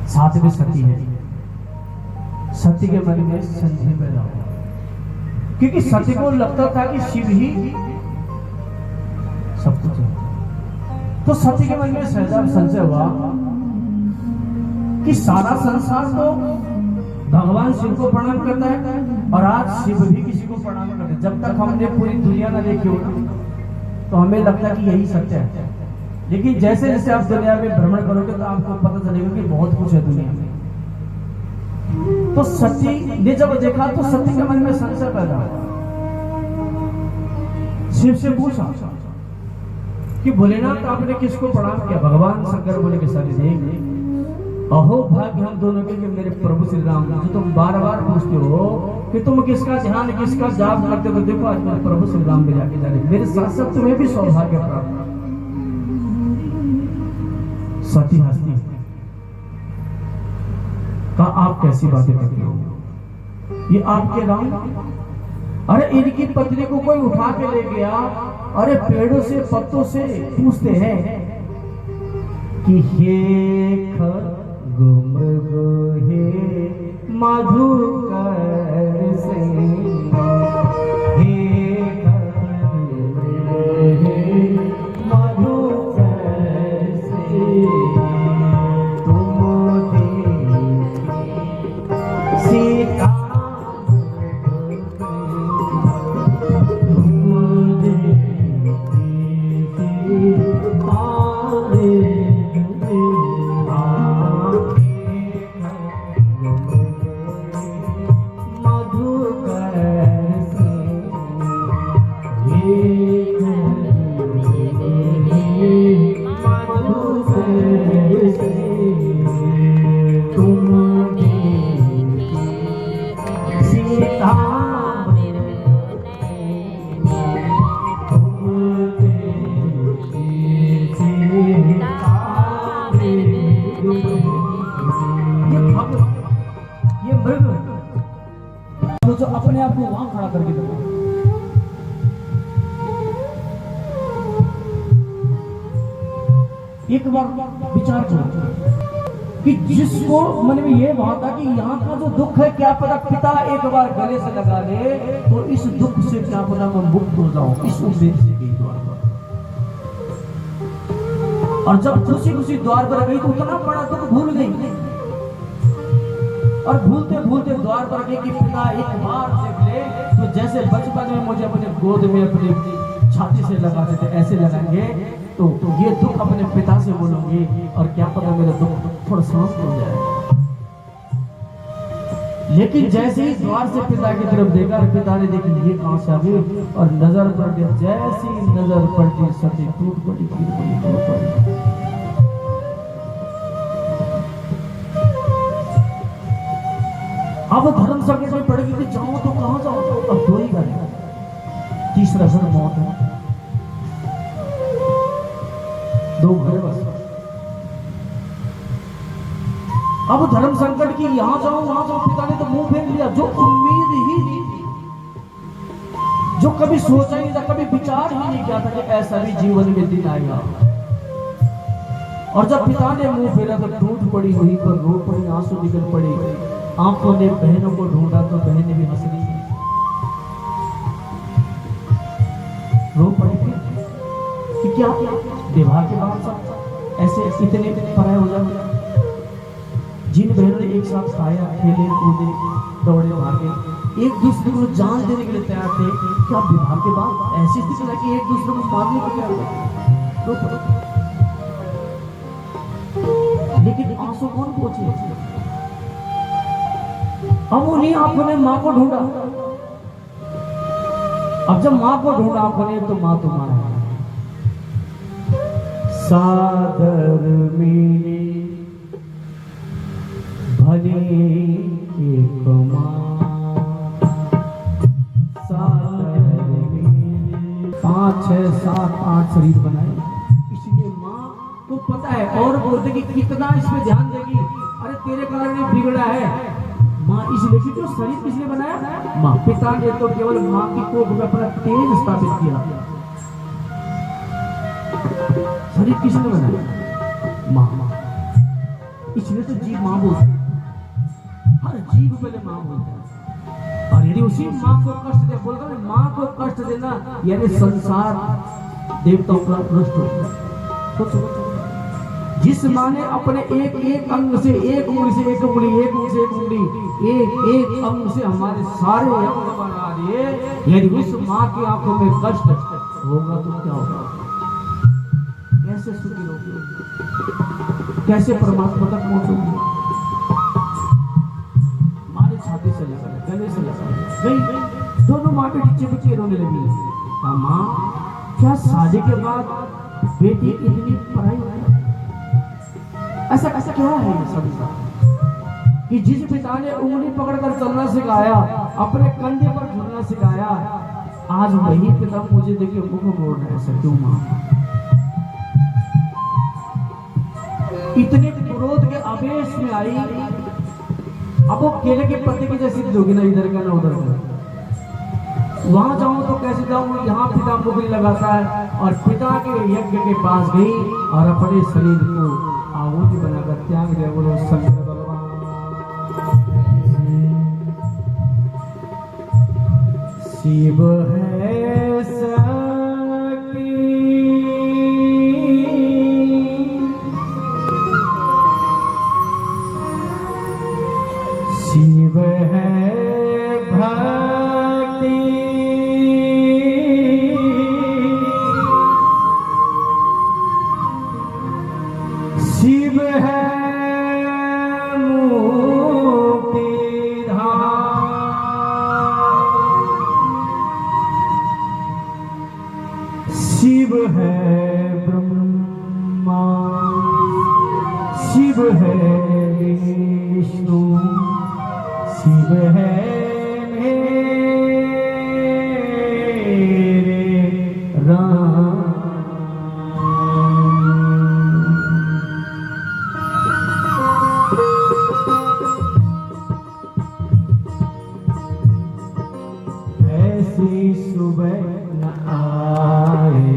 साथ में सती है। सती के मन में संदेह पैदा हुआ, क्योंकि सती को लगता था कि शिव ही सब कुछ है। तो सती के मन में सहजा संशय हुआ कि सारा संसार तो भगवान शिव को प्रणाम करता है और आज शिव भी किसी को प्रणाम करते हैं। जब तक हमने पूरी दुनिया ना देखी हो तो हमें लगता है कि यही सत्य है, लेकिन जैसे जैसे आप दुनिया में भ्रमण करोगे तो आपको पता चलेगा कि बहुत कुछ है दुनिया में। तो सती ने जब देखा तो सती के मन में संशय पैदा हुआ। शिव से पूछा कि भोलेनाथ आपने किसको प्रणाम किया? भगवान शंकर बोले कि सारी देख, अहो भाग्य हम दोनों के कि मेरे प्रभु श्री राम, जो तुम बार बार पूछते हो कि तुम किसका ध्यान किसका जाप करते हो, तो देखो आज मेरे प्रभु श्री राम मेरे आगे जा रहे, मेरे साथ साथ तुम्हें भी सौभाग्य प्राप्त। सती हंसती का आप कैसी बातें करते हो, ये आपके राम? अरे इनकी पत्नी को कोई उठा के ले गया, अरे पेड़ों से पत्तों से पूछते हैं कि हे गुमृग हे मधुकर से, हे मधुकर से तुम सीता जो अपने आप को वहां खड़ा करके देखो। एक बार विचार करो कि जिसको मन में यह भाव था कि यहाँ का जो दुख है, क्या पता पिता एक बार गले से लगा ले तो इस दुख से क्या पता मैं मुक्त हो जाऊं, इस उम्मीद से गई द्वार पर। और जब खुशी खुशी द्वार पर गई तो उतना बड़ा दुख भूल गई, और भूलते भूलते द्वार पर गई कि पिता एक बार देख ले तो जैसे बचपन में मुझे अपने गोद में अपनी छाती से लगाते थे ऐसे लगाएंगे तो ये दुख अपने पिता से बोलूंगी और क्या पता मेरा दुख थोड़ा शांत हो जाए। लेकिन जैसे ही द्वार से पिता की तरफ देखा, पिता ने देखी ये कहां से आ गई, और नजर पड़ती, जैसी नजर पड़ती सती टूट पड़ी, गिर पड़ी, टूट पड़ी। अब धर्म संकट में पड़ेगी कि जाओ तो कहां जाओ, अब दो ही घर है, तीसरा घर मौत है, दो घर बस। अब धर्म संकट की यहां जाओ वहां जाओ, पिता ने तो मुंह फेर लिया। जो उम्मीद ही नहीं थी, जो कभी सोचा ही नहीं था, कभी विचार ही नहीं किया था कि ऐसा भी जीवन में दिन आएगा। और जब पिता ने मुंह फेरा तो टूट पड़ी, वहीं पर रो पड़ी, आंसू निकल पड़े। आंखों ने बहनों को ढूंढा तो बहनें भी हंस रही, रो पड़ी कि क्या विवाह के बाद सब ऐसे इतने पराये हो जाए। जिन बहनों ने एक साथ खाया, खेले, कूदे, दौड़े, भागे, एक दूसरे को जान देने के लिए तैयार थे, क्या विवाह के बाद ऐसी स्थिति है कि एक दूसरे को मारने को तैयार थे? रो पड़ी। लेकिन आंसू कौन पहुंचे? अब उन्हीं आंखों ने मां को ढूंढा। अब जब मां को ढूंढा आंखों ने तो मां तो मां है। सादर मिली भली एक मां, सादर मिली 5, 6, 7, 8 शरीर बनाए। इसलिए मां को पता है और बोलते कि कितना इसमें ध्यान देगी। अरे तेरे कारण ये बिगड़ा है। माँ इसलिए कि जो शरीर किसने बनाया? माँ। पिता ने तो केवल माँ की कोख में अपना तेज स्थापित किया। शरीर किसने बनाया? माँ। इसलिए तो जीव माँ बोलते हैं, हर जीव पहले माँ बोलता है। और यदि उसी माँ को कष्ट दे, बोलता है माँ को कष्ट देना यानी संसार देवताओं का नष्ट हो गया। जिस माँ ने अपने एक एक अंग से, एक उंगली से एक उंगली, एक उंगली से एक उंगली, एक एक अंग से हमारे सारे अंग बना दिए, यदि उस माँ की आंखों में कष्ट होगा तो क्या होगा? कैसे सुखी होगी, कैसे परमात्मा तक पहुंचोगी? हमारे छाती से लगा, गले से लगा गई, दोनों माँ बेटी चिपके रोने लगी। कहा माँ क्या शादी के बाद बेटी इतनी पढ़ाई है? ऐसा ऐसा क्या है संसार कि जिस पिता ने उंगली पकड़कर चलना सिखाया, अपने कंधे पर झूलना सिखाया, आज वही पिता मुझे देखिए मुख मोड़ रहा है। ऐसा क्यों मां? इतने क्रोध के आवेश में आई, अब वो केले के पत्ते की जैसी जोगी ना इधर का ना उधर का। वहां जाऊं तो कैसे जाऊं, यहाँ पिता मुगली लगाता है, और पिता के यज्ञ के पास गई और अपने शरीर को आहुति बनाकर त्याग दिया। बोलो शंकर भगवान। शिव है शक्ति, शिव है भक्ति, शिव है मुक्ति धाम, शिव है ब्रह्मा, शिव है विष्णु, शिव है मेरे राम। ऐसी सुबह न आए,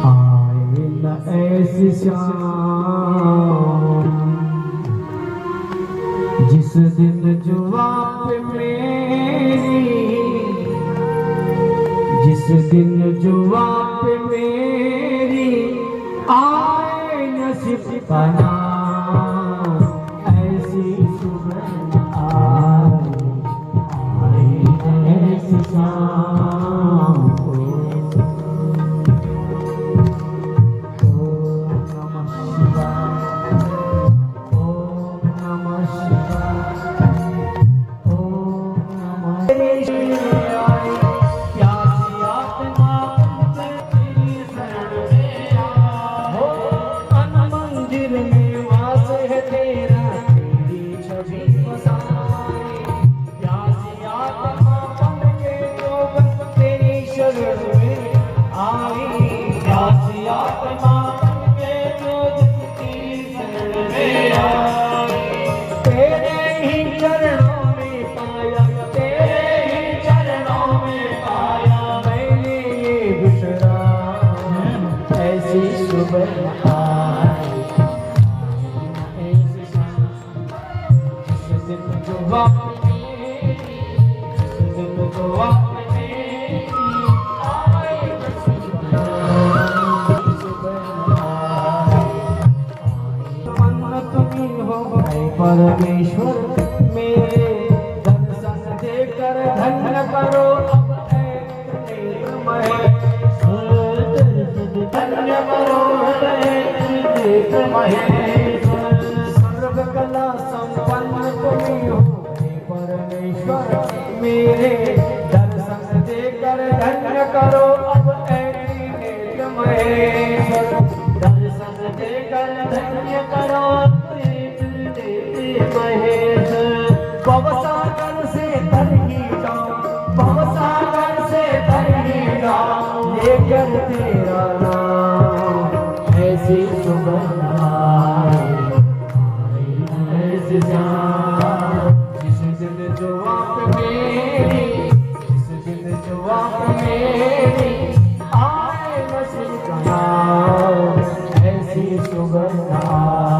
आए न ऐसी शाम, जिस दिन जुआ पे मेरी, जिस दिन जुआ पे मेरी आए नसीब का नाम। ऐसी सुबह न आए, आए ऐसी शाम। ओम नमः शिवाय, ओम नमः शिवाय, ओम नमः शिवाय। प्यासी आत्मा तेरी शरण में आओ, मन मंदिर में वास है तेरा, तेरी छवि बसाए। प्यासी आत्मा बन के जो तेरी शरण में आई, प्यासी आत्मा बन के जो तेरी शरण में आई। तेरे ही चरणों में पाया, तेरे ही चरणों में पाया मैंने ये विश्राम। ऐसी सुबह आई, ऐसी शाम, जिस दिन जुआ पे मेरी, जिस दिन जुआ पे मेरी आई सुबह आई। मन्नत की हो गए परमेश्वर मेरे, दर्शन देकर धन्य करो अब धन्य करो देख महेश्वर। सर्व कला संपन्न तुम हो परमेश्वर मेरे, दर्शन देकर धन्य करो अब महेश्वर। दर्शन देकर धन्य करो महेश्वर। भवसागर से तर ही जाऊं, भवसागर से तर ही जाऊं, लेकर तेरा नाम। ऐसी सुबह आई, ऐसी शाम, जिस दिन जुआ पे मेरी, जिस दिन जुआ पे मेरी आए नसीब का नाम। ऐसी सुगंधा